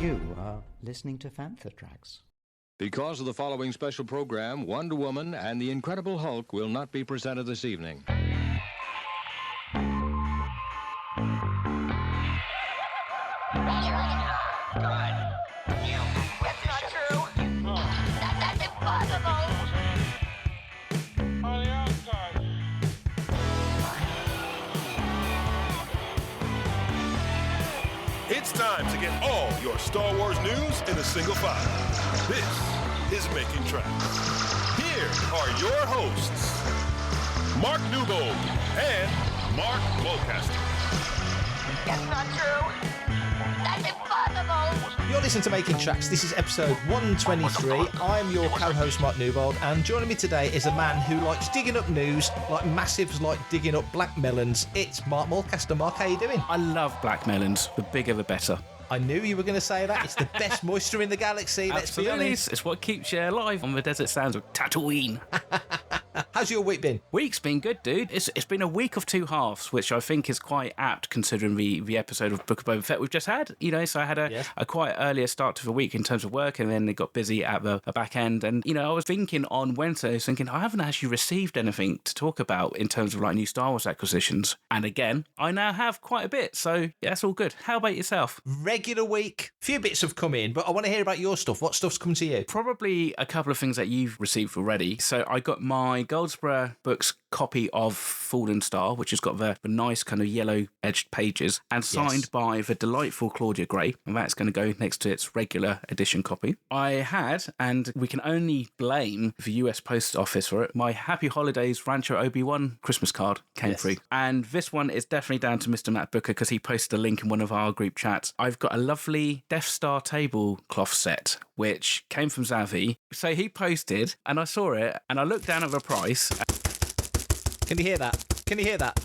You are listening to Fantha Tracks. Because of the following special program, Wonder Woman and the Incredible Hulk will not be presented this evening. It's time to get all your Star Wars news in a single file. This is Making Tracks. Here are your hosts, Mark Newbold and Mark Mulcaster. That's not true. That's impossible. You're listening to Making Tracks. This is episode 123. I'm your co-host, Mark Newbold, and joining me today is a man who likes digging up news like massives like digging up black melons. It's Mark Mulcaster. Mark, how you doing? I love black melons. The bigger, the better. I knew you were going to say that. It's the best moisture in the galaxy, let's be honest. It's what keeps you alive on the desert sands of Tatooine. How's your week been? Week's been good, dude. It's been a week of two halves, which I think is quite apt considering the episode of Book of Boba Fett we've just had. You know, so I had a quite earlier start to the week in terms of work, and then it got busy at the back end. And, you know, I was thinking on Wednesday, I haven't actually received anything to talk about in terms of like new Star Wars acquisitions. And again, I now have quite a bit. So yeah, that's all good. How about yourself? Regular week. A few bits have come in, but I want to hear about your stuff. What stuff's come to you? Probably a couple of things that you've received already. So I got my Goldsboro Books copy of Fallen Star, which has got the nice kind of yellow-edged pages, and signed by the delightful Claudia Gray, and that's going to go next to its regular edition copy. I had, and we can only blame the US Post Office for it, my Happy Holidays Rancher Obi-Wan Christmas card came through. And this one is definitely down to Mr. Matt Booker, because he posted a link in one of our group chats. I've got a lovely Death Star tablecloth set, which came from Zavi. So he posted, and I saw it, and I looked down at the price. Can you hear that? Can you hear that?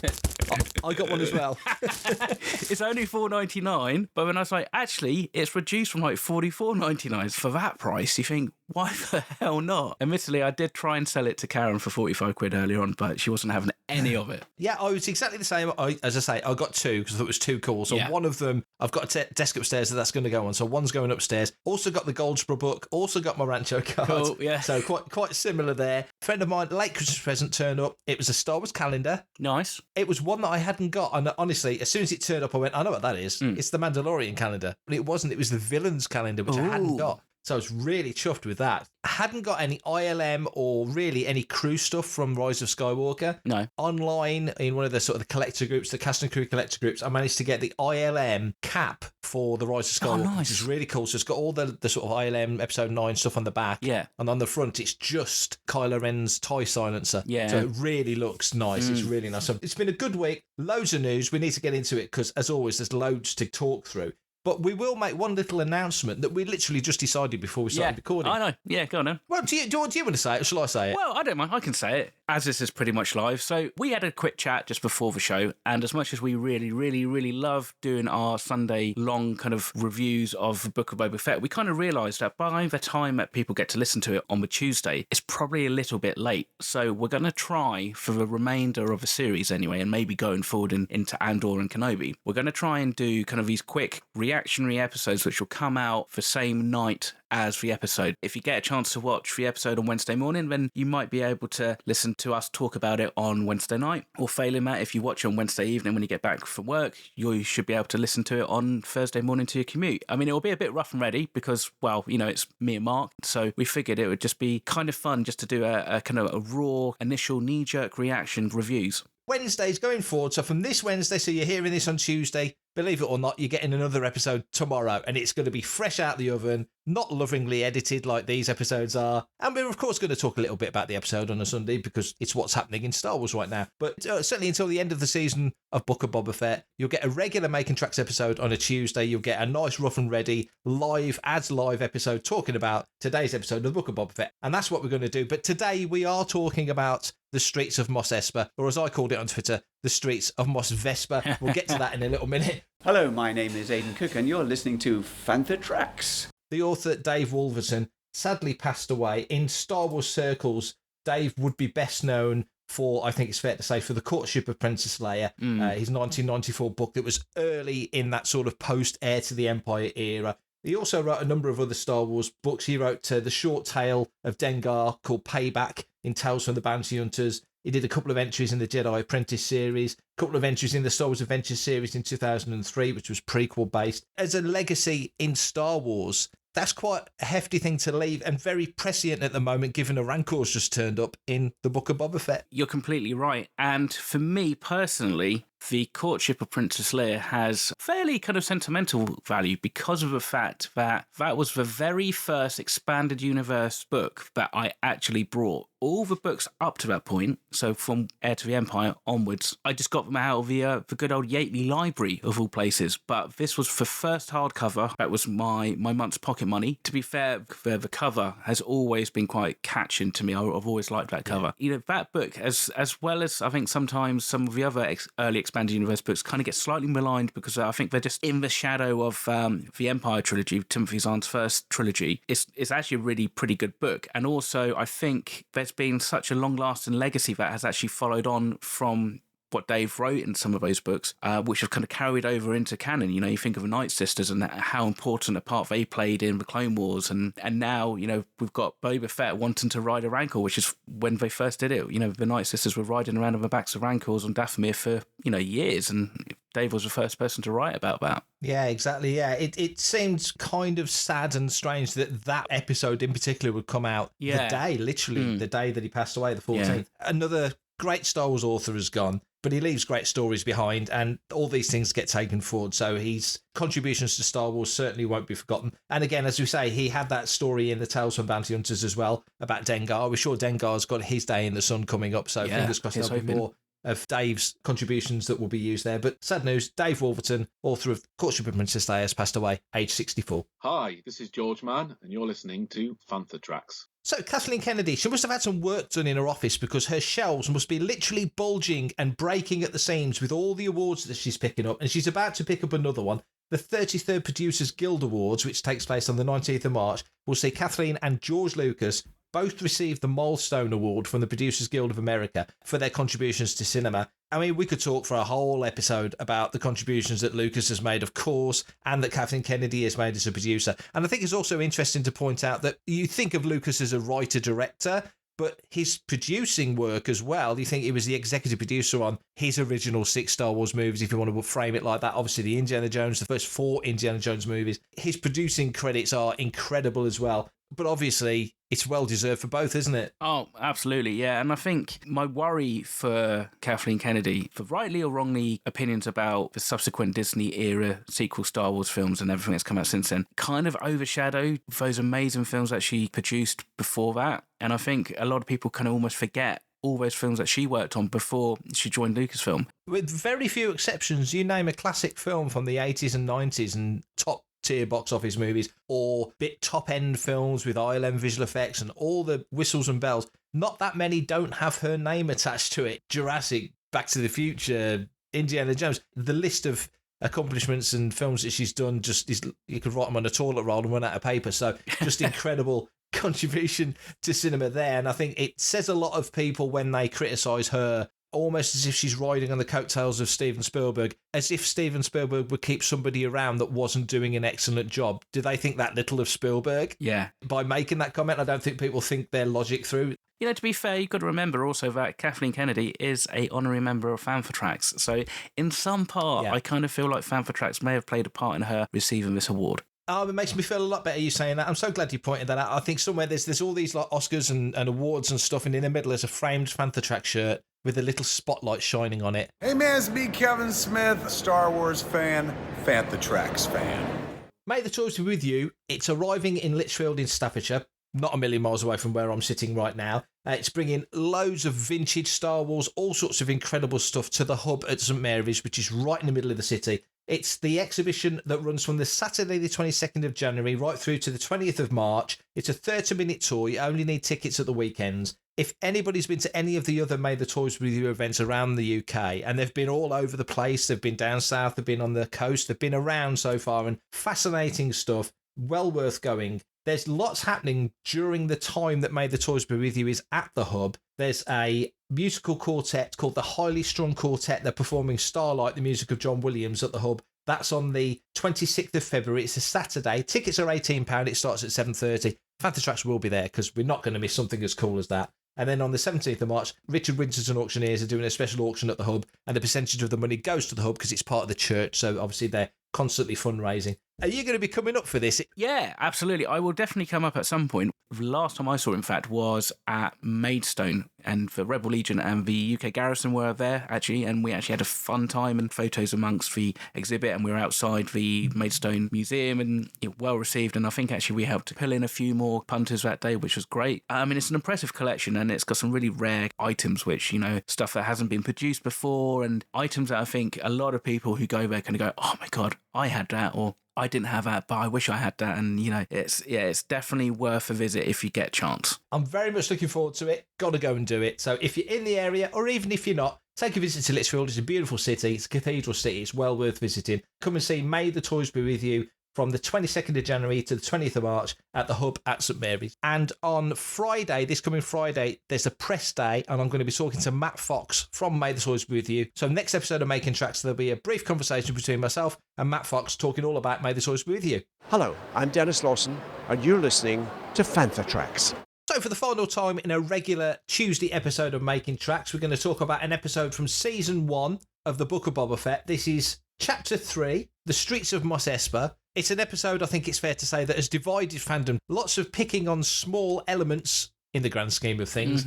I got one as well. It's only $4.99, but when I was like, actually, it's reduced from like $44.99 for that price. You think, why the hell not? Admittedly, I did try and sell it to Karen for 45 quid earlier on, but she wasn't having any of it. Yeah, I was exactly the same. As I say, I got two because I thought it was too cool. So one of them, I've got a desk upstairs that's going to go on. So one's going upstairs. Also got the Goldsboro book. Also got my Rancho card. Cool, yeah. So quite similar there. A friend of mine, late Christmas present, turned up. It was a Star Wars calendar. Nice. It was one that I hadn't got. And honestly, as soon as it turned up, I went, I know what that is. It's the Mandalorian calendar. But it wasn't. It was the Villains calendar, which I hadn't got. So I was really chuffed with that. I hadn't got any ILM or really any crew stuff from Rise of Skywalker. No. Online, in one of the sort of the collector groups, the cast and crew collector groups, I managed to get the ILM cap for the Rise of Skywalker, which is really cool. So it's got all the sort of ILM Episode 9 stuff on the back. Yeah. And on the front, it's just Kylo Ren's TIE silencer. Yeah. So it really looks nice. It's really nice. So it's been a good week. Loads of news. We need to get into it because, as always, there's loads to talk through. But we will make one little announcement that we literally just decided before we started recording. I know. Yeah, go on then. Well, do you want to say it or shall I say it? Well, I don't mind. I can say it, as this is pretty much live. So we had a quick chat just before the show, and as much as we really, really, really love doing our Sunday long kind of reviews of the Book of Boba Fett, we kind of realised that by the time that people get to listen to it on the Tuesday, it's probably a little bit late. So we're going to try for the remainder of the series anyway, and maybe going forward into Andor and Kenobi, we're going to try and do kind of these quick reactionary episodes which will come out the same night as the episode. If you get a chance to watch the episode on Wednesday morning, then you might be able to listen to us talk about it on Wednesday night. Or failing that, if you watch it on Wednesday evening when you get back from work, you should be able to listen to it on Thursday morning to your commute. I mean, it'll be a bit rough and ready because, well, you know, it's me and Mark, so we figured it would just be kind of fun just to do a kind of a raw initial knee-jerk reaction reviews. Wednesdays going forward. So from this Wednesday, so you're hearing this on Tuesday, believe it or not, you're getting another episode tomorrow, and it's going to be fresh out the oven, not lovingly edited like these episodes are. And we're, of course, going to talk a little bit about the episode on a Sunday because it's what's happening in Star Wars right now. But certainly until the end of the season of Book of Boba Fett, you'll get a regular Making Tracks episode on a Tuesday. You'll get a nice, rough and ready, live episode talking about today's episode of the Book of Boba Fett. And that's what we're going to do. But today we are talking about the Streets of Mos Espa, or as I called it on Twitter, the Streets of Mos Vespa. We'll get to that in a little minute. Hello, my name is Aidan Cook, and you're listening to Fantha Tracks. The author, Dave Wolverton, sadly passed away. In Star Wars circles, Dave would be best known for, I think it's fair to say, for The Courtship of Princess Leia, his 1994 book that was early in that sort of post-Heir to the Empire era. He also wrote a number of other Star Wars books. He wrote the short tale of Dengar called Payback in Tales from the Bounty Hunters. He did a couple of entries in the Jedi Apprentice series, a couple of entries in the Star Wars Adventures series in 2003, which was prequel based. As a legacy in Star Wars, that's quite a hefty thing to leave and very prescient at the moment, given a Rancor's just turned up in the Book of Boba Fett. You're completely right. And for me personally, the Courtship of Princess Leia has fairly kind of sentimental value because of the fact that that was the very first expanded universe book that I actually brought. All the books up to that point, so from Heir to the Empire onwards, I just got them out of the good old Yateley library of all places. But this was the first hardcover. That was my month's pocket money. To be fair, the cover has always been quite catching to me. I've always liked that cover. You know, that book, as well as I think sometimes some of the other early expanded universe books, kind of get slightly maligned because I think they're just in the shadow of the Empire trilogy, Timothy Zahn's first trilogy. It's actually a really pretty good book. And also, I think there's been such a long-lasting legacy that has actually followed on from what Dave wrote in some of those books, which have kind of carried over into canon. You know, you think of the Night Sisters and how important a part they played in the Clone Wars, and now, you know, we've got Boba Fett wanting to ride a rancor, which is when they first did it. You know, the Night Sisters were riding around on the backs of rancors on Dathomir for, you know, years, and Dave was the first person to write about that. Yeah, exactly. Yeah, it seemed kind of sad and strange that episode in particular would come out the day, literally the day that he passed away, the 14th. Yeah. Another great Star Wars author has gone, but he leaves great stories behind, and all these things get taken forward. So his contributions to Star Wars certainly won't be forgotten. And again, as we say, he had that story in the Tales from Bounty Hunters as well about Dengar. We're sure Dengar's got his day in the sun coming up, so fingers crossed there'll be more of Dave's contributions that will be used there. But sad news, Dave Wolverton, author of Courtship of Princess Leia, has passed away, age 64. Hi, this is George Mann, and you're listening to Fantha Tracks. So Kathleen Kennedy, she must have had some work done in her office because her shelves must be literally bulging and breaking at the seams with all the awards that she's picking up, and she's about to pick up another one. The 33rd Producers Guild Awards, which takes place on the 19th of March, will see Kathleen and George Lucas both receive the Milestone Award from the Producers Guild of America for their contributions to cinema. I mean, we could talk for a whole episode about the contributions that Lucas has made, of course, and that Kathleen Kennedy has made as a producer. And I think it's also interesting to point out that you think of Lucas as a writer-director, but his producing work as well, you think he was the executive producer on his original 6 Star Wars movies, if you want to frame it like that. Obviously, the Indiana Jones, the first 4 Indiana Jones movies. His producing credits are incredible as well. But obviously, it's well-deserved for both, isn't it? Oh, absolutely, yeah. And I think my worry for Kathleen Kennedy, for rightly or wrongly opinions about the subsequent Disney-era sequel Star Wars films and everything that's come out since then, kind of overshadowed those amazing films that she produced before that. And I think a lot of people kind of almost forget all those films that she worked on before she joined Lucasfilm. With very few exceptions, you name a classic film from the 80s and 90s and top tier box office movies, or bit top end films with ILM visual effects and all the whistles and bells, not that many don't have her name attached to it. Jurassic, Back to the Future, Indiana Jones, the list of accomplishments and films that she's done just is, you could write them on a toilet roll and run out of paper. So just incredible contribution to cinema there. And I think it says a lot of people when they criticise her, almost as if she's riding on the coattails of Steven Spielberg, as if Steven Spielberg would keep somebody around that wasn't doing an excellent job. Do they think that little of Spielberg? Yeah. By making that comment, I don't think people think their logic through. You know, to be fair, you've got to remember also that Kathleen Kennedy is a honorary member of Fantha Tracks. So in some part, I kind of feel like Fantha Tracks may have played a part in her receiving this award. Oh, it makes me feel a lot better you saying that. I'm so glad you pointed that out. I think somewhere there's all these like Oscars and awards and stuff, and in the middle is a framed Fantha Track shirt with a little spotlight shining on it. Hey man, it's me, Kevin Smith, Star Wars fan, Fantha Tracks fan. May the toys be with you. It's arriving in Lichfield in Staffordshire, not a million miles away from where I'm sitting right now. It's bringing loads of vintage Star Wars, all sorts of incredible stuff to the hub at St Mary's, which is right in the middle of the city. It's the exhibition that runs from the Saturday the 22nd of January right through to the 20th of March. It's a 30-minute tour. You only need tickets at the weekends. If anybody's been to any of the other May the Toys With You events around the UK, and they've been all over the place, they've been down south, they've been on the coast, they've been around so far, and fascinating stuff, well worth going. There's lots happening during the time that May the Toys Be With You is at the hub. There's a musical quartet called the Highly Strung Quartet. They're performing Starlight, the music of John Williams, at the hub That's on the 26th of February. It's a Saturday. Tickets are £18. It starts at 7:30. Fantha Tracks will be there because we're not going to miss something as cool as that. And then on the 17th of March, Richard Winterton Auctioneers are doing a special auction at the Hub, and a percentage of the money goes to the Hub because it's part of the church, so obviously they're constantly fundraising. Are you going to be coming up for this? Yeah, absolutely. I will definitely come up at some point. The last time I saw it, in fact, was at Maidstone, and the Rebel Legion and the UK Garrison were there, actually, and we actually had a fun time and photos amongst the exhibit, and we were outside the Maidstone Museum, and it well received, and I think actually we helped pull in a few more punters that day, which was great. I mean, it's an impressive collection, and it's got some really rare items, which, you know, stuff that hasn't been produced before, and items that I think a lot of people who go there kind of go, oh my God, I had that, or I didn't have that, but I wish I had that. And, you know, it's definitely worth a visit if you get a chance. I'm very much looking forward to it. Got to go and do it. So if you're in the area, or even if you're not, take a visit to Lichfield. It's a beautiful city. It's a cathedral city. It's well worth visiting. Come and see May the Toys Be With You from the 22nd of January to the 20th of March at the Hub at St Mary's. And on Friday, this coming Friday, there's a press day, and I'm going to be talking to Matt Fox from May the Toys Be With You. So next episode of Making Tracks, there'll be a brief conversation between myself and Matt Fox talking all about May the Toys Be With You. Hello, I'm Dennis Lawson, and you're listening to Fantha Tracks. So for the final time in a regular Tuesday episode of Making Tracks, we're going to talk about an episode from Season 1 of the Book of Boba Fett. This is Chapter 3, The Streets of Mos Espa. It's an episode, I think it's fair to say, that has divided fandom. Lots of picking on small elements in the grand scheme of things,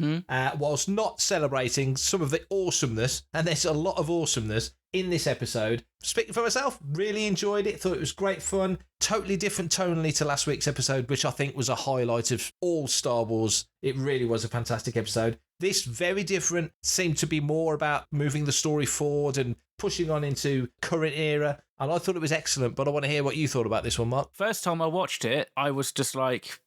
whilst not celebrating some of the awesomeness, and there's a lot of awesomeness in this episode. Speaking for myself, really enjoyed it, thought it was great fun, totally different tonally to last week's episode, which I think was a highlight of all Star Wars. It really was a fantastic episode. This, very different, seemed to be more about moving the story forward and pushing on into current era, and I thought it was excellent, but I want to hear what you thought about this one, Mark. First time I watched it, I was just like,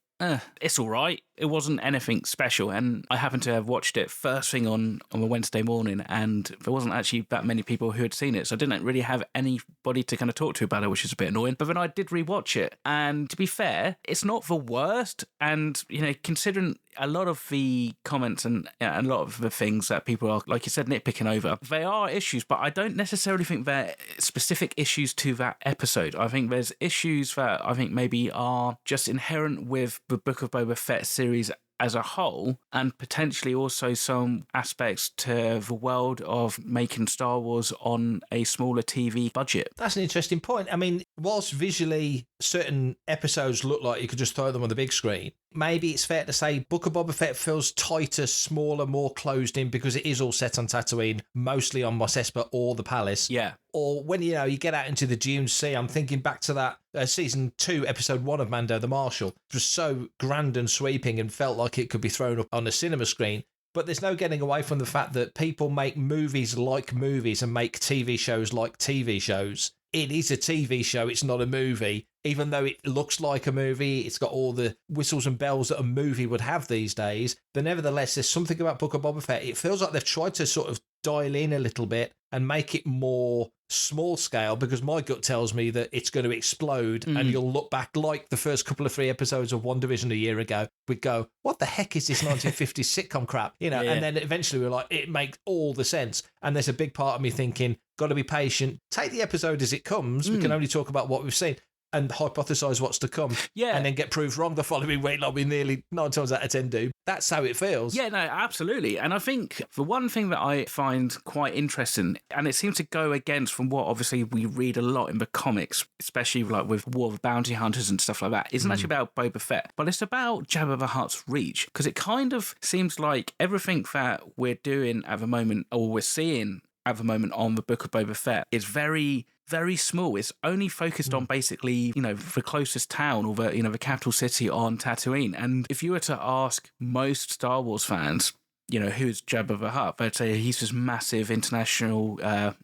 it's all right. It wasn't anything special, and I happened to have watched it first thing on a Wednesday morning, and there wasn't actually that many people who had seen it, so I didn't really have anybody to kind of talk to about it, which is a bit annoying. But then I did rewatch it, and to be fair, it's not the worst, and, you know, considering a lot of the comments and a lot of the things that people are, like you said, nitpicking over, they are issues, but I don't necessarily think they're specific issues to that episode. I think there's issues that I think maybe are just inherent with the Book of Boba Fett series as a whole, and potentially also some aspects to the world of making Star Wars on a smaller TV budget. That's an interesting point. I mean, whilst visually certain episodes look like you could just throw them on the big screen, maybe it's fair to say Book of Boba Fett feels tighter, smaller, more closed in, because it is all set on Tatooine, mostly on Mos Espa or the palace. Yeah. Or when, you know, you get out into the Dune Sea, I'm thinking back to that season 2, episode 1 of Mando the Marshal. It was so grand and sweeping and felt like it could be thrown up on a cinema screen. But there's no getting away from the fact that people make movies like movies and make TV shows like TV shows. It is a TV show, it's not a movie. Even though it looks like a movie, it's got all the whistles and bells that a movie would have these days. But nevertheless, there's something about Book of Boba Fett. It feels like they've tried to sort of dial in a little bit and make it more small scale, because my gut tells me that it's going to explode and you'll look back like the first couple of 3 episodes of WandaVision a year ago. We'd go, what the heck is this 1950s sitcom crap? You know, and then eventually we're like, it makes all the sense. And there's a big part of me thinking, got to be patient. Take the episode as it comes. We can only talk about what we've seen and hypothesize what's to come, and then get proved wrong the following week, like we nearly 9 times out of 10 do. That's how it feels. Yeah, no, absolutely. And I think the one thing that I find quite interesting, and it seems to go against from what obviously we read a lot in the comics, especially like with War of the Bounty Hunters and stuff like that, isn't actually about Boba Fett, but it's about Jabba the Hutt's reach, because it kind of seems like everything that we're doing at the moment, or we're seeing at the moment on the Book of Boba Fett, is very, very small. It's only focused on basically, you know, the closest town, or the, you know, the capital city on Tatooine. And if you were to ask most Star Wars fans, you know, who's Jabba the Hutt, they'd say he's this massive international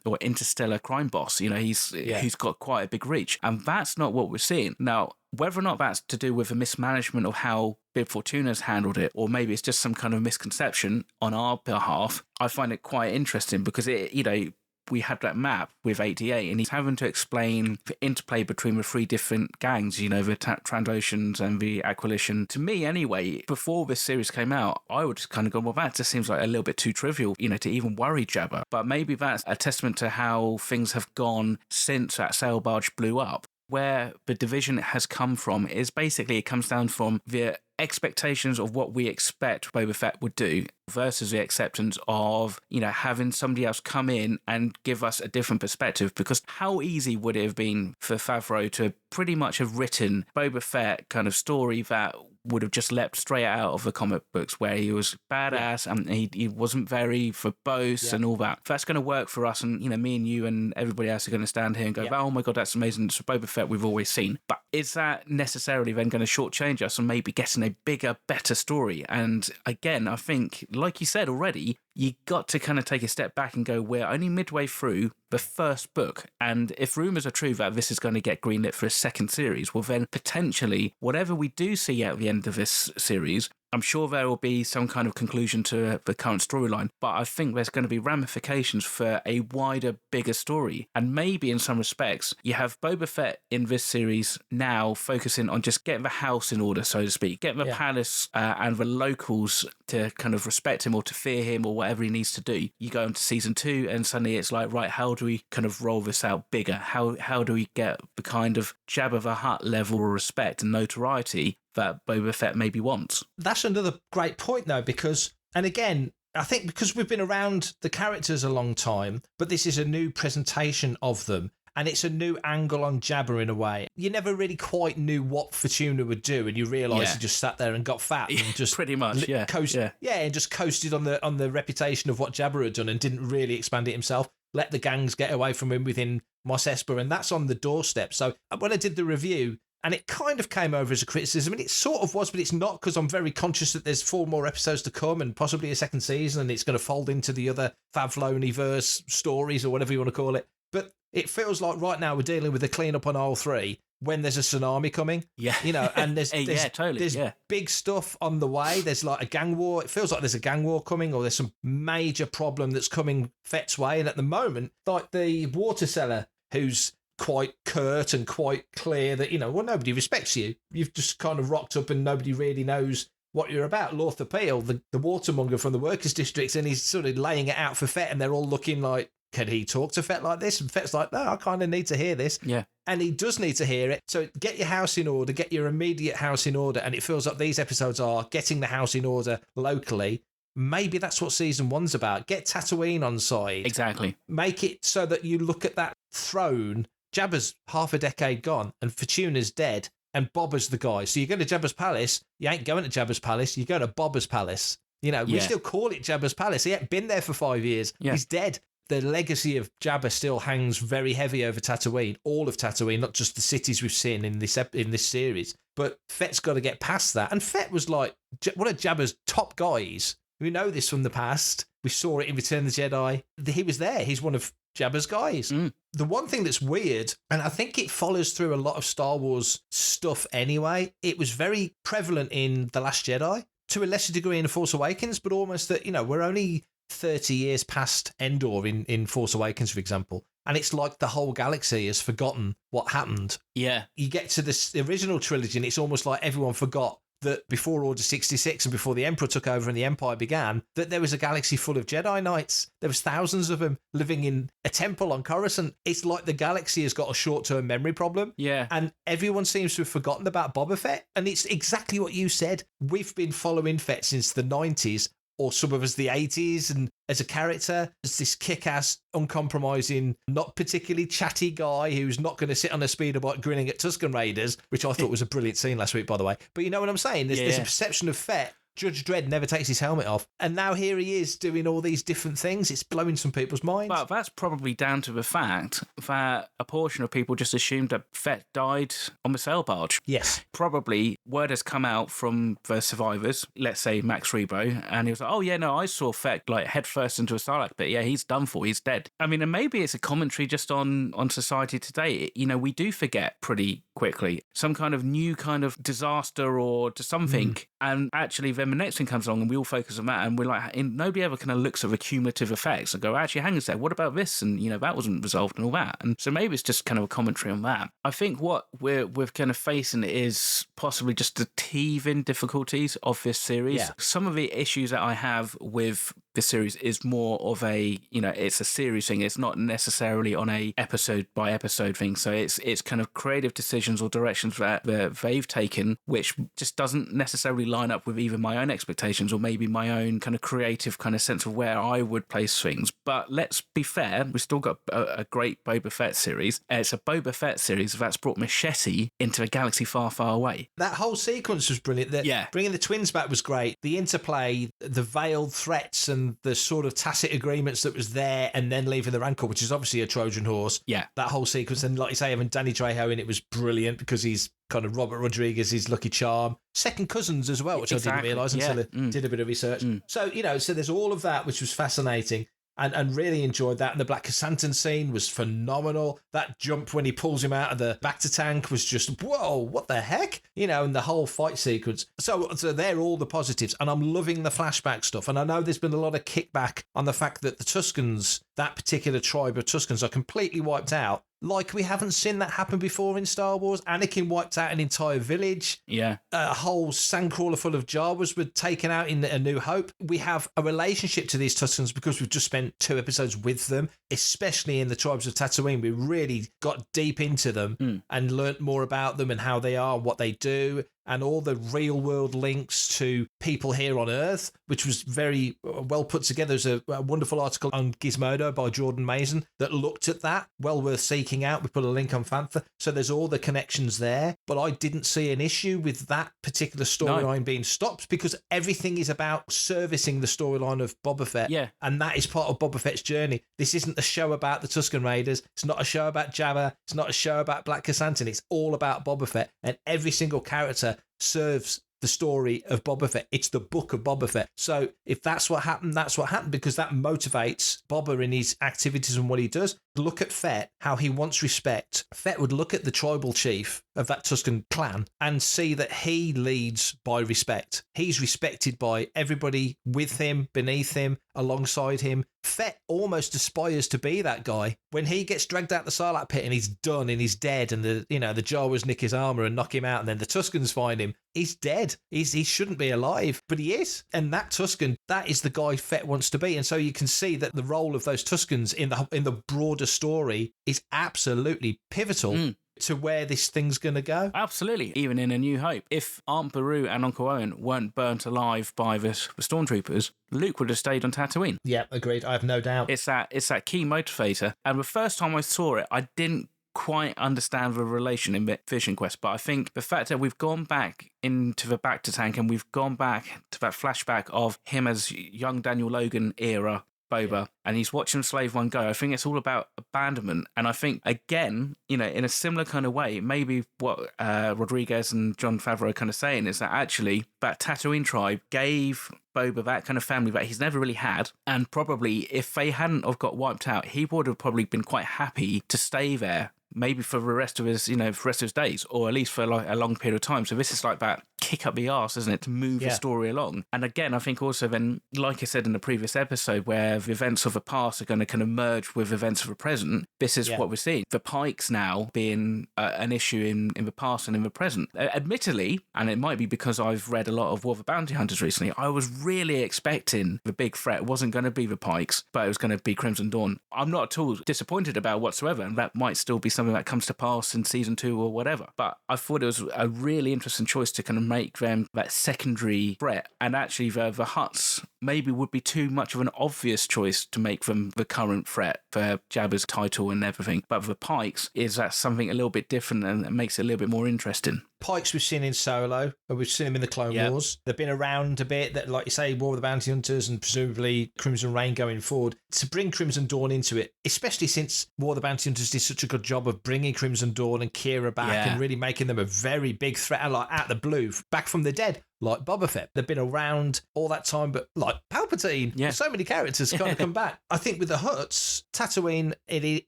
or interstellar crime boss. You know, he's got quite a big reach. And that's not what we're seeing. Now, whether or not that's to do with a mismanagement of how Bib Fortuna's handled it, or maybe it's just some kind of misconception on our behalf, I find it quite interesting, because it, you know, we had that map with 88, and he's having to explain the interplay between the three different gangs, the Trandoshans and the Aquilition. To me, anyway, before this series came out, I would just kind of go, well, that just seems like a little bit too trivial, to even worry Jabba. But maybe that's a testament to how things have gone since that sail barge blew up. Where the division has come from is basically, it comes down from the expectations of what we expect Boba Fett would do versus the acceptance of, having somebody else come in and give us a different perspective. Because how easy would it have been for Favreau to pretty much have written Boba Fett kind of story that would have just leapt straight out of the comic books, where he was badass and he wasn't very verbose and all that. If that's going to work for us, and me and you and everybody else are going to stand here and go, oh my God, that's amazing, it's Boba Fett we've always seen. But is that necessarily then going to shortchange us and maybe getting a bigger, better story? And again, I think, like you said already, you got to kind of take a step back and go, we're only midway through the first book. And if rumours are true that this is going to get greenlit for a second series, well, then potentially whatever we do see at the end of this series, I'm sure there will be some kind of conclusion to the current storyline, but I think there's going to be ramifications for a wider, bigger story. And maybe in some respects, you have Boba Fett in this series now focusing on just getting the house in order, so to speak, getting the palace and the locals to kind of respect him or to fear him or whatever he needs to do. You go into season 2 and suddenly it's like, right, how do we kind of roll this out bigger? How do we get the kind of Jabba the Hutt level of respect and notoriety that Boba Fett maybe wants? That's another great point, though, because, and again, I think because we've been around the characters a long time, but this is a new presentation of them, and it's a new angle on Jabba in a way. You never really quite knew what Fortuna would do, and you realise he just sat there and got fat and just pretty much, and just coasted on the reputation of what Jabba had done and didn't really expand it himself. Let the gangs get away from him within Mos Espa, and that's on the doorstep. So when I did the review, and it kind of came over as a criticism, and it sort of was, but it's not, because I'm very conscious that there's 4 more episodes to come and possibly a second season, and it's going to fold into the other Favloni-verse stories or whatever you want to call it. But it feels like right now we're dealing with a clean-up on Aisle 3 when there's a tsunami coming. Yeah. And there's totally. big stuff on the way. There's like a gang war. It feels like there's a gang war coming, or there's some major problem that's coming Fett's way. And at the moment, like the water seller, who's quite curt and quite clear that, nobody respects you. You've just kind of rocked up and nobody really knows what you're about. Lortha Peel, the watermonger from the workers' districts, and he's sort of laying it out for Fett, and they're all looking like, can he talk to Fett like this? And Fett's like, no, I kind of need to hear this. Yeah. And he does need to hear it. So get your house in order, get your immediate house in order. And it feels like these episodes are getting the house in order locally. Maybe that's what season 1's about. Get Tatooine on side. Exactly. Make it so that you look at that throne. Jabba's half a decade gone and Fortuna's dead and Boba's the guy. So you go to Jabba's palace, you ain't going to Jabba's palace, you go to Boba's palace. We still call it Jabba's palace. He ain't been there for 5 years. Yeah. He's dead. The legacy of Jabba still hangs very heavy over Tatooine, all of Tatooine, not just the cities we've seen in this series. But Fett's got to get past that. And Fett was like one of Jabba's top guys. We know this from the past. We saw it in Return of the Jedi. He was there. He's one of Jabba's guys. The one thing that's weird, and I think it follows through a lot of Star Wars stuff anyway, it was very prevalent in The Last Jedi, to a lesser degree in The Force Awakens, but almost that, we're only 30 years past Endor in Force Awakens, for example, and it's like the whole galaxy has forgotten what happened. Yeah. You get to this original trilogy and it's almost like everyone forgot that before Order 66 and before the Emperor took over and the Empire began, that there was a galaxy full of Jedi Knights. There was thousands of them living in a temple on Coruscant. It's like the galaxy has got a short-term memory problem. Yeah. And everyone seems to have forgotten about Boba Fett. And it's exactly what you said. We've been following Fett since the 90s, or some of us the 80s, and as a character, as this kick-ass, uncompromising, not particularly chatty guy who's not going to sit on a speeder bike grinning at Tusken Raiders, which I thought was a brilliant scene last week, by the way. But you know what I'm saying? There's a perception of Fett. Judge Dredd never takes his helmet off. And now here he is doing all these different things. It's blowing some people's minds. Well, that's probably down to the fact that a portion of people just assumed that Fett died on the sail barge. Yes. Probably word has come out from the survivors, let's say Max Rebo, and he was like, oh yeah, no, I saw Fett like head first into a Sarlacc pit. Yeah, he's done for, he's dead. I mean, and maybe it's a commentary just on society today. We do forget pretty quickly, some kind of new kind of disaster or to something. And actually then the next thing comes along and we all focus on that, and we're like, nobody ever kind of looks at the cumulative effects and go, actually, hang on a sec, what about this? And, that wasn't resolved and all that. And so maybe it's just kind of a commentary on that. I think what we're kind of facing is possibly just the teething difficulties of this series. Yeah. Some of the issues that I have with this series is more of a, it's a series thing. It's not necessarily on a episode by episode thing. So it's kind of creative decisions or directions that they've taken, which just doesn't necessarily line up with either my own expectations or maybe my own kind of creative kind of sense of where I would place things. But let's be fair, we've still got a great Boba Fett series. It's a Boba Fett series that's brought Machete into a galaxy far, far away. That whole sequence was brilliant. Bringing the twins back was great. The interplay, the veiled threats and the sort of tacit agreements that was there, and then leaving the Rancor, which is obviously a Trojan horse. Yeah. That whole sequence. And like you say, having Danny Trejo in it was brilliant because he's kind of Robert Rodriguez's Lucky Charm. Second cousins as well, which I didn't realise until I did a bit of research. So, so there's all of that, which was fascinating. And really enjoyed that. And the Black Chrysanthemum scene was phenomenal. That jump when he pulls him out of the Bacta tank was just, whoa, what the heck? And the whole fight sequence. So they're all the positives. And I'm loving the flashback stuff. And I know there's been a lot of kickback on the fact that the Tuscans, that particular tribe of Tuscans, are completely wiped out. Like we haven't seen that happen before in Star Wars. Anakin wiped out an entire village. Yeah. A whole sandcrawler full of Jawas were taken out in A New Hope. We have a relationship to these Tuscans because we've just spent 2 episodes with them, especially in the tribes of Tatooine. We really got deep into them and learnt more about them and how they are, what they do, and all the real world links to people here on Earth, which was very well put together. There's a wonderful article on Gizmodo by Jordan Mason that looked at that. Well worth seeking out. We put a link on Fantha. So there's all the connections there. But I didn't see an issue with that particular storyline being stopped because everything is about servicing the storyline of Boba Fett. Yeah. And that is part of Boba Fett's journey. This isn't a show about the Tusken Raiders. It's not a show about Jabba. It's not a show about Black Chrysanthemum. It's all about Boba Fett. And every single character serves the story of Boba Fett. It's the Book of Boba Fett. So if that's what happened, that's what happened, because that motivates Boba in his activities and what he does. Look at Fett, how he wants respect. Fett would look at the tribal chief of that Tusken clan and see that he leads by respect. He's respected by everybody with him, beneath him, alongside him. Fett almost aspires to be that guy. When he gets dragged out the Sarlacc pit and he's done and he's dead, and the Jawas nick his armor and knock him out, and then the Tuskens find him, he's dead. He shouldn't be alive, but he is. And that Tusken, that is the guy Fett wants to be. And so you can see that the role of those Tuskens in the broader story is absolutely pivotal to where this thing's going to go. Absolutely. Even in A New Hope, if Aunt Beru and Uncle Owen weren't burnt alive by the stormtroopers, Luke would have stayed on Tatooine. Yeah, agreed. I have no doubt. It's that key motivator. And the first time I saw it, I didn't quite understand the relation in Vision Quest, but I think the fact that we've gone back into the Bacta tank and we've gone back to that flashback of him as young Daniel Logan era Boba, and he's watching Slave One go. I think it's all about abandonment. And I think, again, in a similar kind of way, maybe what Rodriguez and Jon Favreau are kind of saying is that actually that Tatooine tribe gave Boba that kind of family that he's never really had. And probably if they hadn't have got wiped out, he would have probably been quite happy to stay there, maybe for the rest of his, days, or at least for like a long period of time. So this is like that kick up the arse, isn't it, to move the story along. And again, I think also then, like I said in the previous episode, where the events of the past are going to kind of merge with events of the present, this is what we're seeing. The Pikes now being an issue in the past and in the present. Admittedly, and it might be because I've read a lot of War of the Bounty Hunters recently, I was really expecting the big threat wasn't going to be the Pikes, but it was going to be Crimson Dawn. I'm not at all disappointed about whatsoever, and that might still be something that comes to pass in season 2 or whatever. But I thought it was a really interesting choice to kind of make them that secondary threat, and actually the Hutts maybe would be too much of an obvious choice to make them the current threat for Jabba's title and everything. But the Pikes is that something a little bit different, and it makes it a little bit more interesting. Pikes we've seen in Solo, and we've seen them in the Clone Wars. They've been around a bit, that, like you say, War of the Bounty Hunters and presumably Crimson Reign going forward. To bring Crimson Dawn into it, especially since War of the Bounty Hunters did such a good job of bringing Crimson Dawn and Kira back and really making them a very big threat, like out the blue, back from the dead. like Boba Fett. They've been around all that time, but like Palpatine, so many characters kind of come back. I think with the Hutts, Tatooine, it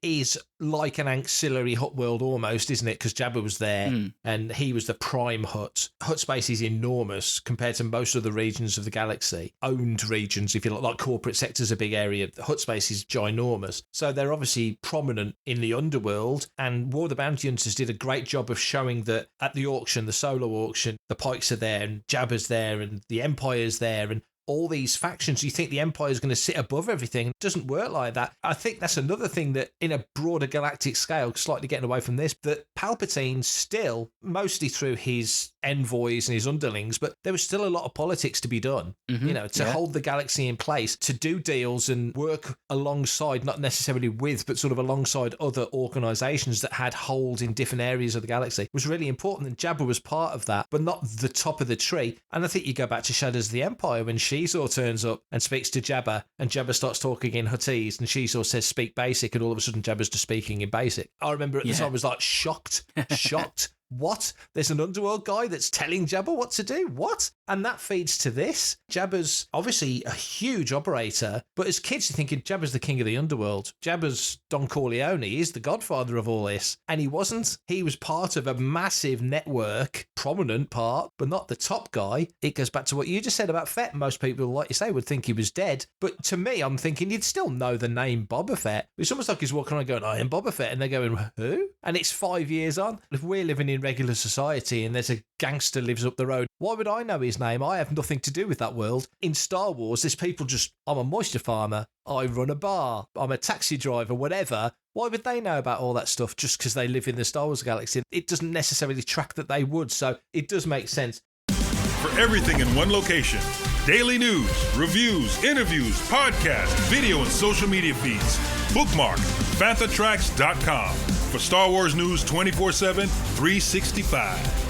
is like an ancillary Hutt world almost, isn't it? Because Jabba was there and he was the prime Hutt. Hutt space is enormous compared to most of the regions of the galaxy. Owned regions, if you like corporate sectors, a big area. The Hutt space is ginormous. So they're obviously prominent in the underworld, and War of the Bounty Hunters did a great job of showing that at the auction, the solo auction, the Pikes are there and Jabba's there and the Empire's there and all these factions. You think the Empire is going to sit above everything. It doesn't work like that. I think that's another thing that in a broader galactic scale, slightly getting away from this, that Palpatine still, mostly through his envoys and his underlings, but there was still a lot of politics to be done, to hold the galaxy in place, to do deals and work alongside, not necessarily with, but sort of alongside other organisations that had hold in different areas of the galaxy was really important. And Jabba was part of that, but not the top of the tree. And I think you go back to Shadows of the Empire when Shizor turns up and speaks to Jabba, and Jabba starts talking in Huttese, and Shizor says speak basic, and all of a sudden Jabba's just speaking in basic. I remember at the time I was like shocked. What? There's an underworld guy that's telling Jabba what to do? What? And that feeds to this. Jabba's obviously a huge operator, but as kids you're thinking Jabba's the king of the underworld. Jabba's Don Corleone. He's the godfather of all this. And he wasn't. He was part of a massive network, prominent part, but not the top guy. It goes back to what you just said about Fett. Most people, like you say, would think he was dead. But to me, I'm thinking you'd still know the name Boba Fett. It's almost like he's walking around going, I am Boba Fett. And they're going, who? And it's 5 years on. If we're living in regular society and there's a gangster lives up the road, why would I know his name? I have nothing to do with that world. In Star Wars, there's people just, I'm a moisture farmer, I run a bar, I'm a taxi driver, whatever. Why would they know about all that stuff just because they live in the Star Wars galaxy? It doesn't necessarily track that they would, so it does make sense. For everything in one location, daily news, reviews, interviews, podcasts, video and social media feeds, bookmark FanthaTracks.com for Star Wars news 24/7, 365.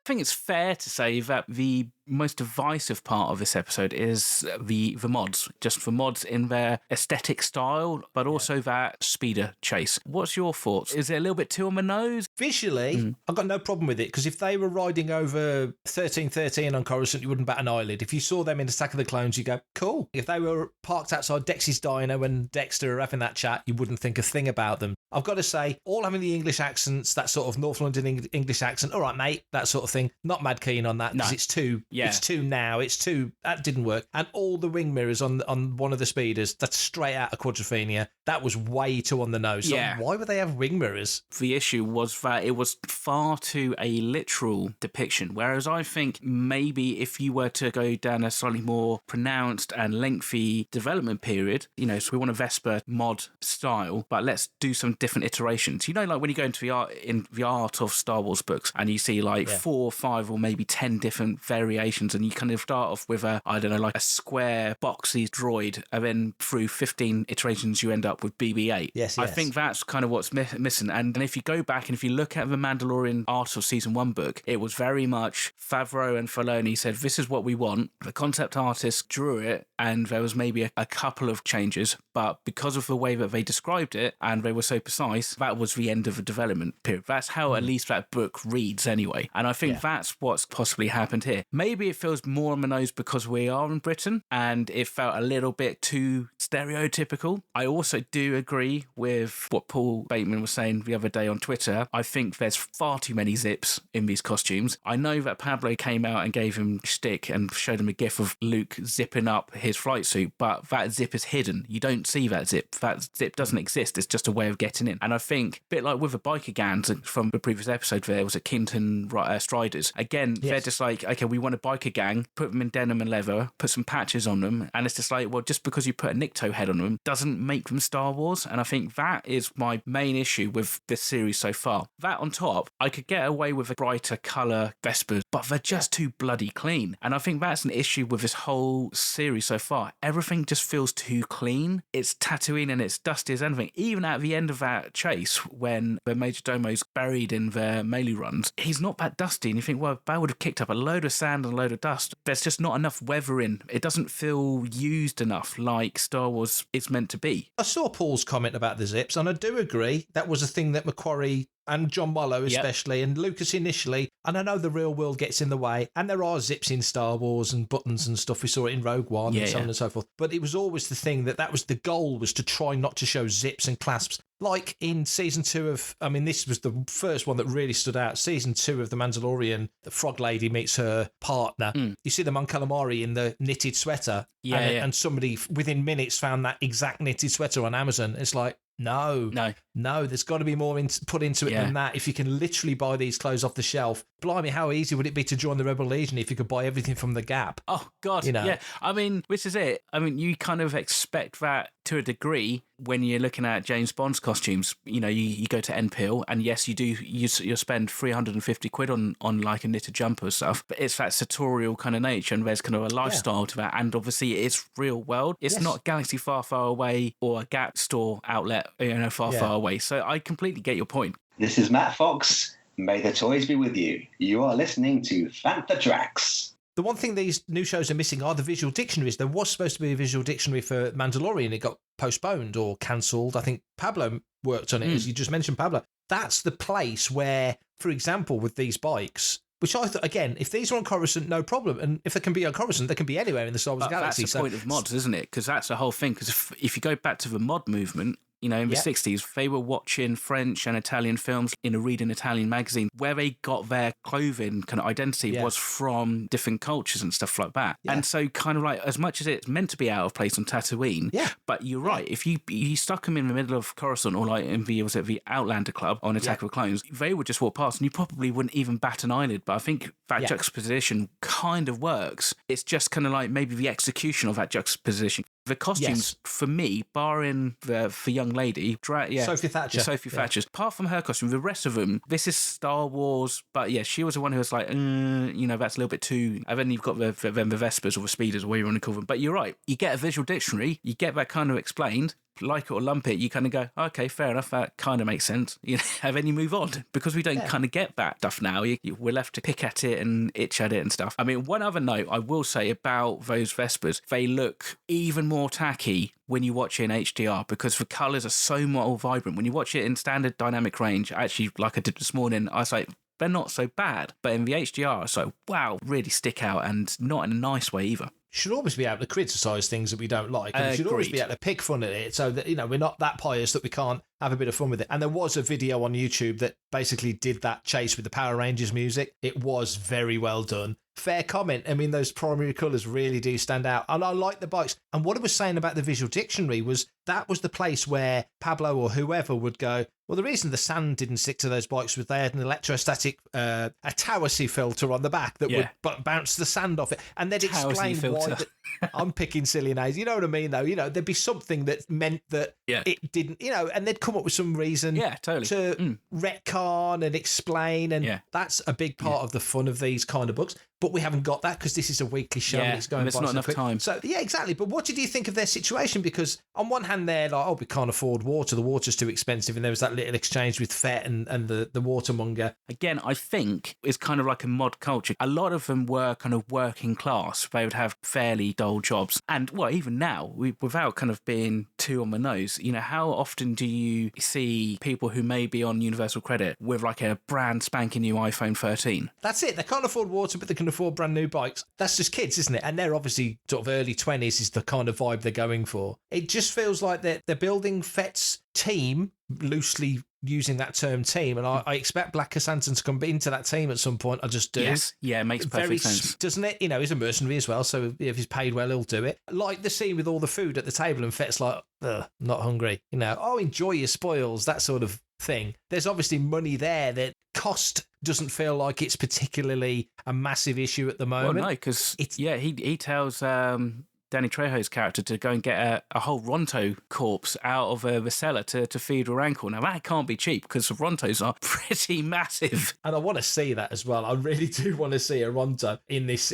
I think it's fair to say that the most divisive part of this episode is the mods, just for mods in their aesthetic style, but also that speeder chase. What's your thoughts? Is it a little bit too on the nose? Visually, I've got no problem with it, because if they were riding over 1313 on Coruscant, you wouldn't bat an eyelid. If you saw them in Attack of the Clones, you go, cool. If they were parked outside Dex's diner when Dexter are having that chat, you wouldn't think a thing about them. I've got to say, all having the English accents, that sort of North London English accent, all right, mate, that sort of thing. Not mad keen on that, because it's too... It's too now. It's too... That didn't work. And all the wing mirrors on one of the speeders, that's straight out of Quadrophenia. That was way too on the nose. So why would they have wing mirrors? The issue was that it was far too a literal depiction, whereas I think maybe if you were to go down a slightly more pronounced and lengthy development period, so we want a Vesper mod style, but let's do some different iterations. Like when you go into the art of Star Wars books and you see 4, 5 or maybe 10 different variations, and you kind of start off with a square boxy droid, and then through 15 iterations you end up with BB-8. Yes. I think that's kind of what's missing. And if you go back and if you look at the Mandalorian Art of Season 1 book, it was very much Favreau and Filoni said, this is what we want. The concept artist drew it, and there was maybe a couple of changes, but because of the way that they described it and they were so precise, that was the end of the development period. That's how at least that book reads anyway. And I think that's what's possibly happened here. Maybe it feels more on the nose because we are in Britain and it felt a little bit too stereotypical. I also do agree with what Paul Bateman was saying the other day on Twitter. I think there's far too many zips in these costumes. I know that Pablo came out and gave him shtick and showed him a gif of Luke zipping up his flight suit, but that zip is hidden. You don't see that zip. That zip doesn't exist. It's just a way of getting in. And I think, a bit like with the biker gangs from the previous episode, there was a Kinton Striders. Again, they're just like, okay, we want a biker gang, put them in denim and leather, put some patches on them, and it's just like, well, just because you put a Nikto head on them doesn't make them Star Wars. And I think that is my main issue with this series so far. That on top, I could get away with a brighter colour Vespers, but they're just too bloody clean. And I think that's an issue with this whole series so far. Everything just feels too clean. It's Tatooine and it's dusty as anything. Even at the end of that chase, when the Major Domo's buried in their melee runs, he's not that dusty. And you think, well, that would have kicked up a load of sand a load of dust. There's just not enough weathering. It doesn't feel used enough like Star Wars is meant to be. I saw Paul's comment about the zips, and I do agree that was a thing that Macquarie and John Mollo especially, and Lucas initially, and I know the real world gets in the way, and there are zips in Star Wars and buttons and stuff. We saw it in Rogue One and so on and so forth. But it was always the thing that was the goal, was to try not to show zips and clasps. Like in season 2 of, I mean, this was the first one that really stood out. Season 2 of The Mandalorian, the frog lady meets her partner. You see them on calamari in the knitted sweater. And somebody within minutes found that exact knitted sweater on Amazon. It's like, no, there's got to be more put into it than that. If you can literally buy these clothes off the shelf, blimey, how easy would it be to join the Rebel Legion if you could buy everything from the Gap? Oh, God, yeah. I mean, this is it. I mean, you kind of expect that to a degree when you're looking at James Bond's costumes. You know, you go to NPIL, and yes, you spend 350 quid on like a knitted jumper or stuff, but it's that sartorial kind of nature, and there's kind of a lifestyle to that, and obviously it's real world. It's not Galaxy far, far away or a Gap store outlet, far, far away. So I completely get your point. This is Matt Fox. May the toys be with you. You are listening to Fantha Tracks. The one thing these new shows are missing are the visual dictionaries. There was supposed to be a visual dictionary for Mandalorian. It got postponed or cancelled. I think Pablo worked on it, as you just mentioned, Pablo. That's the place where, for example, with these bikes, which I thought, again, if these are on Coruscant, no problem. And if they can be on Coruscant, they can be anywhere in the Star Wars galaxy. That's the point of mods, isn't it? Because that's the whole thing. Because if you go back to the mod movement, you know, in the 60s, they were watching French and Italian films, reading Italian magazine. Where they got their clothing kind of identity was from different cultures and stuff like that. And so kind of like, as much as it's meant to be out of place on Tatooine, but you're right, if you stuck them in the middle of Coruscant or like in the Outlander Club on Attack of the Clones, they would just walk past and you probably wouldn't even bat an eyelid. But I think that juxtaposition kind of works. It's just kind of like maybe the execution of that juxtaposition. The costumes, for me, barring the young lady, Sophie Thatcher. Apart from her costume, the rest of them, this is Star Wars. But yeah, she was the one who was like, that's a little bit too. And then you've got the Vespers or the Speeders or whatever you want to call them. But you're right, you get a visual dictionary, you get that kind of explained. Like it or lump it, you kind of go, okay, fair enough, that kind of makes sense. And then you move on, because we don't kind of get that stuff now. We're left to pick at it and itch at it and stuff. I mean, one other note I will say about those Vespers, they look even more tacky when you watch it in HDR, because the colours are so more vibrant. When you watch it in standard dynamic range, actually, like I did this morning, I was like, they're not so bad. But in the HDR, so wow, really stick out, and not in a nice way either. Should always be able to criticise things that we don't like, and we should always be able to pick fun at it, so that we're not that pious that we can't have a bit of fun with it. And there was a video on YouTube that basically did that chase with the Power Rangers music. It was very well done. Fair comment. I mean, those primary colours really do stand out, and I like the bikes. And what I was saying about the visual dictionary was that was the place where Pablo or whoever would go, well, the reason the sand didn't stick to those bikes was they had an electrostatic a Taoisi filter on the back that would bounce the sand off it, and they'd explain why. I'm picking silly names, you know what I mean, though. There'd be something that meant that it didn't, and they'd come up with some reason to retcon and explain, and that's a big part of the fun of these kind of books. But we haven't got that because this is a weekly show and it's going by there's not enough time. So, yeah, exactly. But what did you think of their situation? Because on one hand, they're like, oh, we can't afford water. The water's too expensive. And there was that little exchange with Fett and the watermonger. Again, I think it's kind of like a mod culture. A lot of them were kind of working class. They would have fairly dull jobs. And, well, even now, without kind of being too on the nose, how often do you see people who may be on Universal Credit with like a brand spanking new iPhone 13? That's it. They can't afford water, but they can afford brand new bikes. That's just kids, isn't it? And they're obviously sort of early 20s is the kind of vibe they're going for. It just feels like they're building Fett's team, loosely using that term team, and I expect Black Chrysanthemum to come into that team at some point. I just do. Yes, yeah, it makes perfect sense. Doesn't it? He's a mercenary as well, so if he's paid well, he'll do it. Like the scene with all the food at the table and Fett's like, not hungry. Enjoy your spoils, that sort of thing. There's obviously money there. That cost doesn't feel like it's particularly a massive issue at the moment. Well, no, because he tells Danny Trejo's character to go and get a whole Ronto corpse out of the cellar to feed a rancor. Now, that can't be cheap because the Rontos are pretty massive. And I want to see that as well. I really do want to see a Ronto in this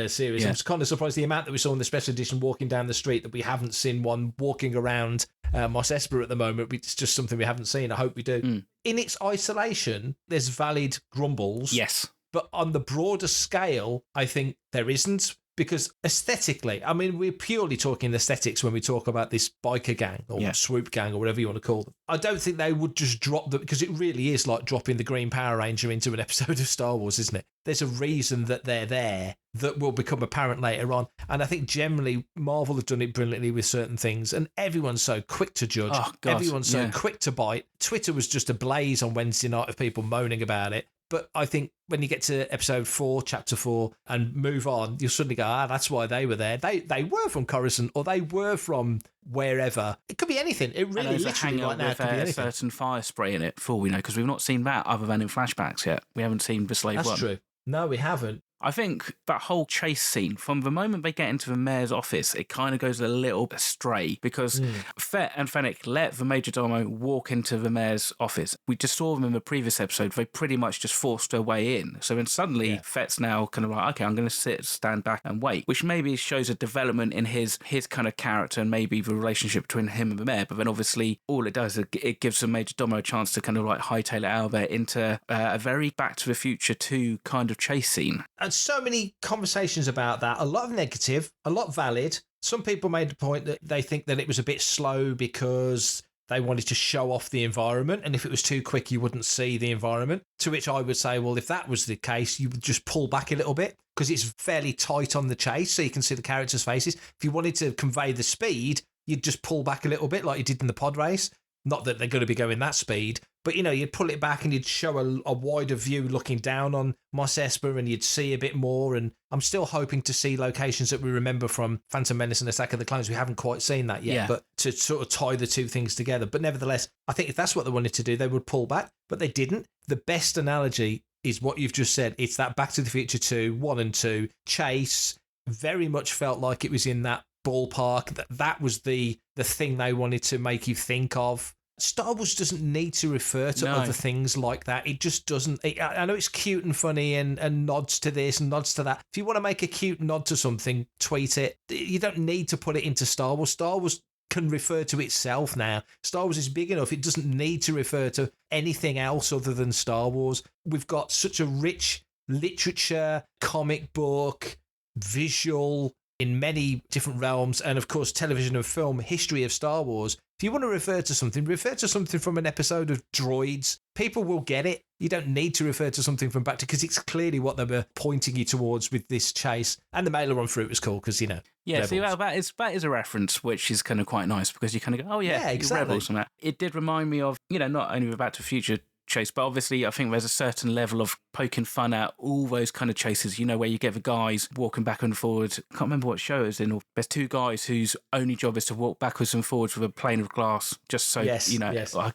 series. I'm kind of surprised the amount that we saw in the special edition walking down the street that we haven't seen one walking around Mos Espa at the moment. It's just something we haven't seen. I hope we do. In its isolation, there's valid grumbles. Yes. But on the broader scale, I think there isn't. Because aesthetically, I mean, we're purely talking aesthetics when we talk about this biker gang or swoop gang or whatever you want to call them. I don't think they would just drop them, because it really is like dropping the Green Power Ranger into an episode of Star Wars, isn't it? There's a reason that they're there that will become apparent later on. And I think generally Marvel have done it brilliantly with certain things, and everyone's so quick to judge. Oh, God, everyone's so quick to bite. Twitter was just ablaze on Wednesday night of people moaning about it. But I think when you get to episode 4, chapter 4, and move on, you'll suddenly go, that's why they were there. They were from Coruscant, or they were from wherever. It could be anything. It really, literally right now, could be anything. A certain fire spray in it, for all we know, because we've not seen that other than in flashbacks yet. We haven't seen the Slave 1. That's true. No, we haven't. I think that whole chase scene, from the moment they get into the mayor's office, it kind of goes a little astray, because Fett and Fennec let the Major Domo walk into the mayor's office. We just saw them in the previous episode. They pretty much just forced their way in. So then suddenly Fett's now kind of like, okay, I'm going to stand back and wait, which maybe shows a development in his kind of character and maybe the relationship between him and the mayor. But then obviously all it does is it gives the Major Domo a chance to kind of like hightail it out of there into a very Back to the Future 2 kind of chase scene. And so many conversations about that, a lot of negative, a lot valid. Some people made the point that they think that it was a bit slow because they wanted to show off the environment, and if it was too quick, you wouldn't see the environment. To which I would say, well, if that was the case, you would just pull back a little bit, because it's fairly tight on the chase, so you can see the characters' faces. If you wanted to convey the speed, you'd just pull back a little bit like you did in the pod race. Not that they're going to be going that speed, but, you know, you'd pull it back and you'd show a wider view looking down on Mos Espa, and you'd see a bit more. And I'm still hoping to see locations that we remember from Phantom Menace and Attack of the Clones. We haven't quite seen that yet, but to sort of tie the two things together. But nevertheless, I think if that's what they wanted to do, they would pull back, but they didn't. The best analogy is what you've just said. It's that Back to the Future 2, 1 and 2 chase. Very much felt like it was in that ballpark. That was the thing they wanted to make you think of. Star Wars doesn't need to refer to other things like that. It just doesn't. I know it's cute and funny and nods to this and nods to that. If you want to make a cute nod to something, tweet it. You don't need to put it into Star Wars. Star Wars can refer to itself now. Star Wars is big enough. It doesn't need to refer to anything else other than Star Wars. We've got such a rich literature, comic book, visual, in many different realms, and of course television and film history of Star Wars. If you want to refer to something from an episode of Droids. People will get it. You don't need to refer to something from Back to, because it's clearly what they were pointing you towards with this chase. And the Mailer on Fruit was cool because, you know, yeah, Rebels. See, that is a reference, which is kind of quite nice, because you kind of go, oh yeah, exactly. Rebels and that. It did remind me of, you know, not only the Back to the Future chase, but obviously I think there's a certain level of poking fun at all those kind of chases, you know, where you get the guys walking back and forward. I can't remember what show it's in. There's two guys whose only job is to walk backwards and forwards with a plane of glass, just so, you know,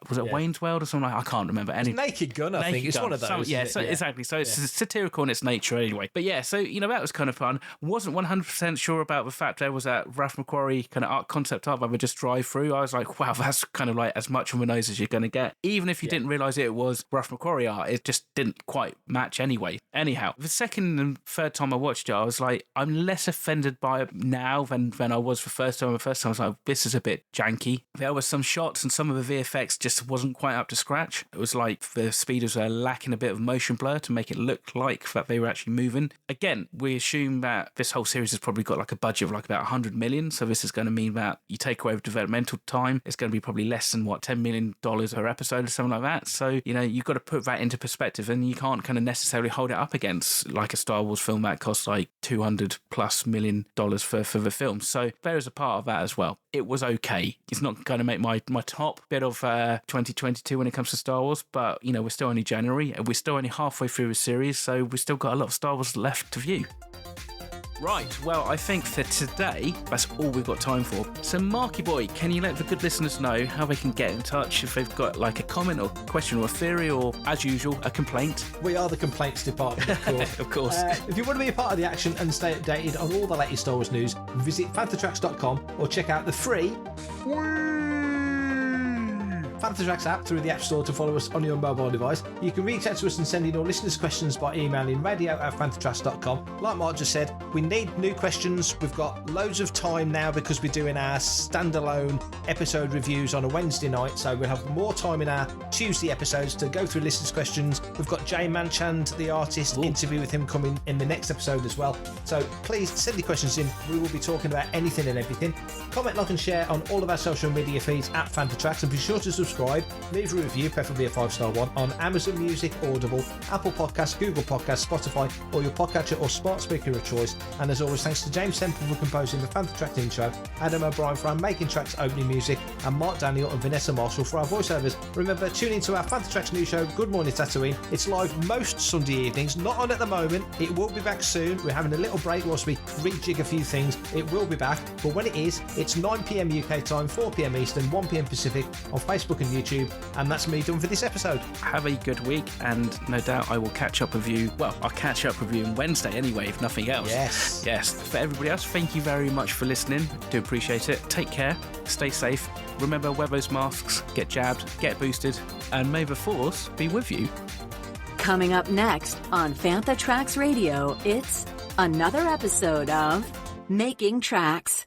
was it Wayne's World or something? I can't remember. Naked Gun, I think. It's one of those. Exactly. So it's satirical in its nature anyway. But yeah, so, you know, that was kind of fun. Wasn't 100% sure about the fact there was that Ralph McQuarrie kind of art concept art where we just drive through. I was like, wow, that's kind of like as much on the nose as you're going to get. Even if you didn't realise it was Ralph McQuarrie art, it just didn't quite match anyway. Anyhow, the second and third time I watched it, I was like, I'm less offended by it now than I was the first time. The first time I was like, this is a bit janky. There were some shots and some of the VFX just wasn't quite up to scratch. It was like the speeders were lacking a bit of motion blur to make it look like that they were actually moving. Again, we assume that this whole series has probably got like a budget of like about 100 million. So this is going to mean that you take away the developmental time, it's going to be probably less than $10 million per episode or something like that. So, you know, you've got to put that into perspective, and you can't kind of necessarily hold it up against like a Star Wars film that costs like $200+ million for the film. So there is a part of that as well. It was okay. It's not going to make my top bit of 2022 when it comes to Star Wars, but, you know, we're still only January and we're still only halfway through the series, so we've still got a lot of Star Wars left to view. Right, well, I think for today, that's all we've got time for. So, Marky Boy, can you let the good listeners know how they can get in touch if they've got like a comment or question or a theory or, as usual, a complaint? We are the complaints department, of course. Of course. If you want to be a part of the action and stay updated on all the latest Star Wars news, visit fanthatracks.com or check out the free Panther Tracks app through the App Store to follow us on your mobile device. You can reach out to us and send in your listeners' questions by emailing radio@panthertracks.com. Like Mark just said, we need new questions. We've got loads of time now because we're doing our standalone episode reviews on a Wednesday night, so we'll have more time in our Tuesday episodes to go through listeners' questions. We've got Jay Manchand, the artist, interview with him coming in the next episode as well. So please send your questions in. We will be talking about anything and everything. Comment, like and share on all of our social media feeds at FantaTracks, and be sure to subscribe, leave a review, preferably a 5-star one, on Amazon Music, Audible, Apple Podcasts, Google Podcasts, Spotify, or your podcatcher or smart speaker of choice. And as always, thanks to James Semple for composing the FantaTracks intro, Adam O'Brien for our Making Tracks opening music, and Mark Daniel and Vanessa Marshall for our voiceovers. Remember, tune into our FantaTracks new show, Good Morning Tatooine. It's live most Sunday evenings, not on at the moment. It will be back soon. We're having a little break whilst we rejig a few things. It will be back, but when it is, it's 9 p.m. UK time, 4 p.m. Eastern, 1 p.m. Pacific on Facebook and YouTube. And that's me done for this episode. Have a good week, and no doubt I will catch up with you. Well, I'll catch up with you on Wednesday anyway, if nothing else. Yes. For everybody else, thank you very much for listening. Do appreciate it. Take care. Stay safe. Remember, wear those masks. Get jabbed. Get boosted. And may the Force be with you. Coming up next on FantaTracks Radio, it's another episode of Making Tracks.